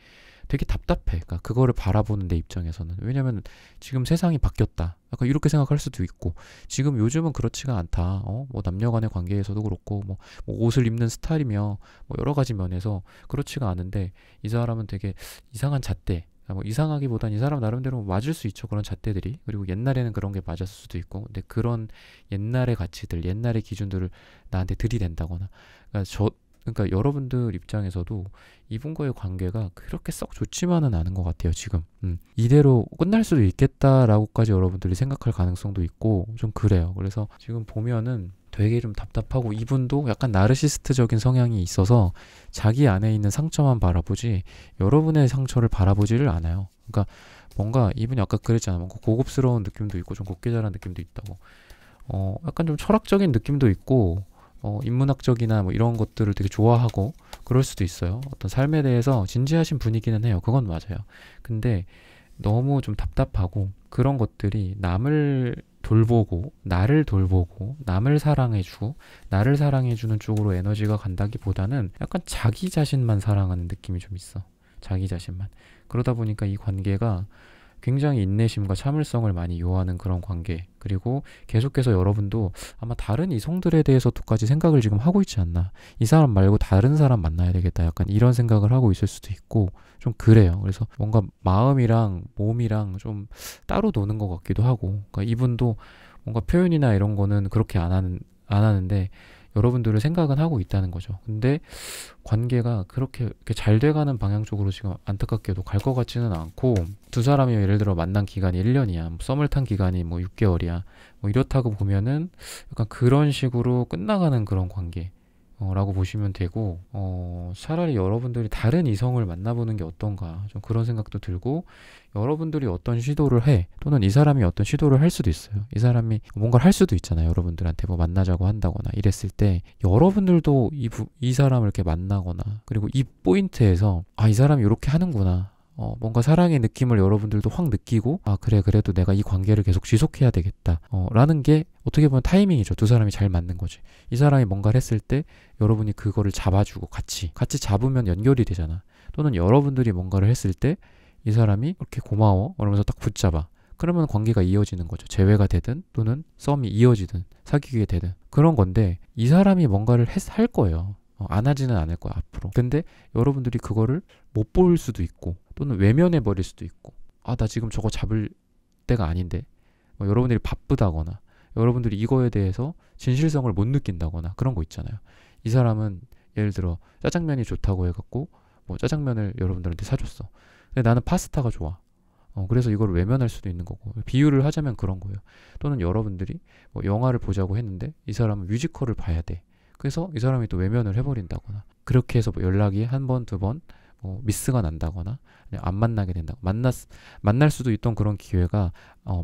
되게 답답해. 그러니까 그거를 바라보는 내 입장에서는. 왜냐면 지금 세상이 바뀌었다, 약간 이렇게 생각할 수도 있고, 지금 요즘은 그렇지가 않다. 뭐 남녀 간의 관계에서도 그렇고 뭐 옷을 입는 스타일이며 뭐 여러 가지 면에서 그렇지가 않은데 이 사람은 되게 이상한 잣대, 뭐 이상하기보단 이 사람 나름대로 맞을 수 있죠. 그런 잣대들이. 그리고 옛날에는 그런 게 맞았을 수도 있고. 근데 그런 옛날의 가치들, 옛날의 기준들을 나한테 들이댄다거나. 그러니까 여러분들 입장에서도 이분과의 관계가 그렇게 썩 좋지만은 않은 것 같아요, 지금. 이대로 끝날 수도 있겠다라고까지 여러분들이 생각할 가능성도 있고, 좀 그래요. 그래서 지금 보면은 되게 좀 답답하고, 이분도 약간 나르시스트적인 성향이 있어서 자기 안에 있는 상처만 바라보지 여러분의 상처를 바라보지를 않아요. 그러니까 뭔가 이분이 아까 그랬잖아. 뭔가 고급스러운 느낌도 있고 좀 곱게 자란 느낌도 있다고. 약간 좀 철학적인 느낌도 있고, 인문학적이나 뭐 이런 것들을 되게 좋아하고 그럴 수도 있어요. 어떤 삶에 대해서 진지하신 분이기는 해요. 그건 맞아요. 근데 너무 좀 답답하고, 그런 것들이 남을 돌보고 나를 돌보고 남을 사랑해주고 나를 사랑해주는 쪽으로 에너지가 간다기보다는 약간 자기 자신만 사랑하는 느낌이 좀 있어. 자기 자신만. 그러다 보니까 이 관계가 굉장히 인내심과 참을성을 많이 요하는 그런 관계. 그리고 계속해서 여러분도 아마 다른 이성들에 대해서도까지 생각을 지금 하고 있지 않나. 이 사람 말고 다른 사람 만나야 되겠다. 약간 이런 생각을 하고 있을 수도 있고, 좀 그래요. 그래서 뭔가 마음이랑 몸이랑 좀 따로 노는 것 같기도 하고. 그러니까 이분도 뭔가 표현이나 이런 거는 그렇게 안 하는데 여러분들을 생각은 하고 있다는 거죠. 근데 관계가 그렇게 잘 돼가는 방향 쪽으로 지금 안타깝게도 갈 것 같지는 않고, 두 사람이 예를 들어 만난 기간이 1년이야. 뭐 썸을 탄 기간이 뭐 6개월이야. 뭐 이렇다고 보면은 약간 그런 식으로 끝나가는 그런 관계. 라고 보시면 되고, 차라리 여러분들이 다른 이성을 만나보는 게 어떤가, 좀 그런 생각도 들고, 여러분들이 어떤 시도를 해, 또는 이 사람이 어떤 시도를 할 수도 있어요. 이 사람이 뭔가를 할 수도 있잖아요. 여러분들한테 뭐 만나자고 한다거나 이랬을 때 여러분들도 이 사람을 이렇게 만나거나, 그리고 이 포인트에서 이 사람이 이렇게 하는구나, 뭔가 사랑의 느낌을 여러분들도 확 느끼고, 그래, 그래도 내가 이 관계를 계속 지속해야 되겠다, 라는 게 어떻게 보면 타이밍이죠. 두 사람이 잘 맞는 거지. 이 사람이 뭔가를 했을 때 여러분이 그거를 잡아주고 같이 잡으면 연결이 되잖아. 또는 여러분들이 뭔가를 했을 때 이 사람이 이렇게 고마워 그러면서 딱 붙잡아. 그러면 관계가 이어지는 거죠. 재회가 되든 또는 썸이 이어지든 사귀게 되든 그런 건데, 이 사람이 뭔가를 할 거예요. 안 하지는 않을 거야, 앞으로. 근데 여러분들이 그거를 못 볼 수도 있고, 또는 외면해 버릴 수도 있고, 나 지금 저거 잡을 때가 아닌데, 여러분들이 바쁘다거나, 여러분들이 이거에 대해서 진실성을 못 느낀다거나, 그런 거 있잖아요. 이 사람은 예를 들어 짜장면이 좋다고 해갖고 뭐 짜장면을 여러분들한테 사줬어. 근데 나는 파스타가 좋아. 그래서 이걸 외면할 수도 있는 거고. 비유를 하자면 그런 거예요. 또는 여러분들이 뭐 영화를 보자고 했는데 이 사람은 뮤지컬을 봐야 돼. 그래서 이 사람이 또 외면을 해버린다거나, 그렇게 해서 뭐 연락이 한 번, 두 번 미스가 난다거나, 안 만나게 된다고, 만날 수도 있던 그런 기회가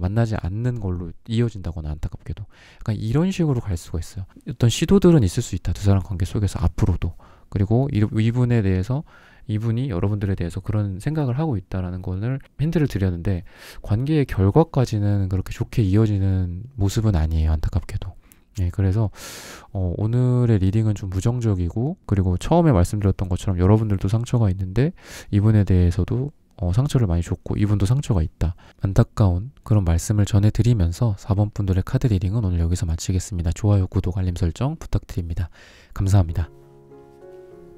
만나지 않는 걸로 이어진다거나, 안타깝게도 약간 이런 식으로 갈 수가 있어요. 어떤 시도들은 있을 수 있다, 두 사람 관계 속에서 앞으로도. 그리고 이분에 대해서, 이분이 여러분들에 대해서 그런 생각을 하고 있다라는 거를 힌트를 드렸는데, 관계의 결과까지는 그렇게 좋게 이어지는 모습은 아니에요, 안타깝게도. 네, 그래서 오늘의 리딩은 좀 부정적이고, 그리고 처음에 말씀드렸던 것처럼 여러분들도 상처가 있는데 이분에 대해서도 상처를 많이 줬고 이분도 상처가 있다, 안타까운 그런 말씀을 전해드리면서 4번 분들의 카드 리딩은 오늘 여기서 마치겠습니다. 좋아요, 구독, 알림 설정 부탁드립니다. 감사합니다.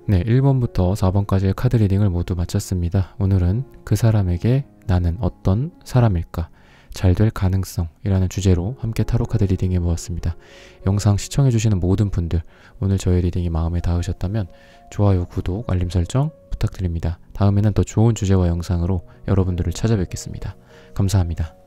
네, 1번부터 4번까지의 카드 리딩을 모두 마쳤습니다. 오늘은 그 사람에게 나는 어떤 사람일까? 잘 될 가능성이라는 주제로 함께 타로 카드 리딩 해보았습니다. 영상 시청해주시는 모든 분들, 오늘 저의 리딩이 마음에 닿으셨다면 좋아요, 구독, 알림 설정 부탁드립니다. 다음에는 더 좋은 주제와 영상으로 여러분들을 찾아뵙겠습니다. 감사합니다.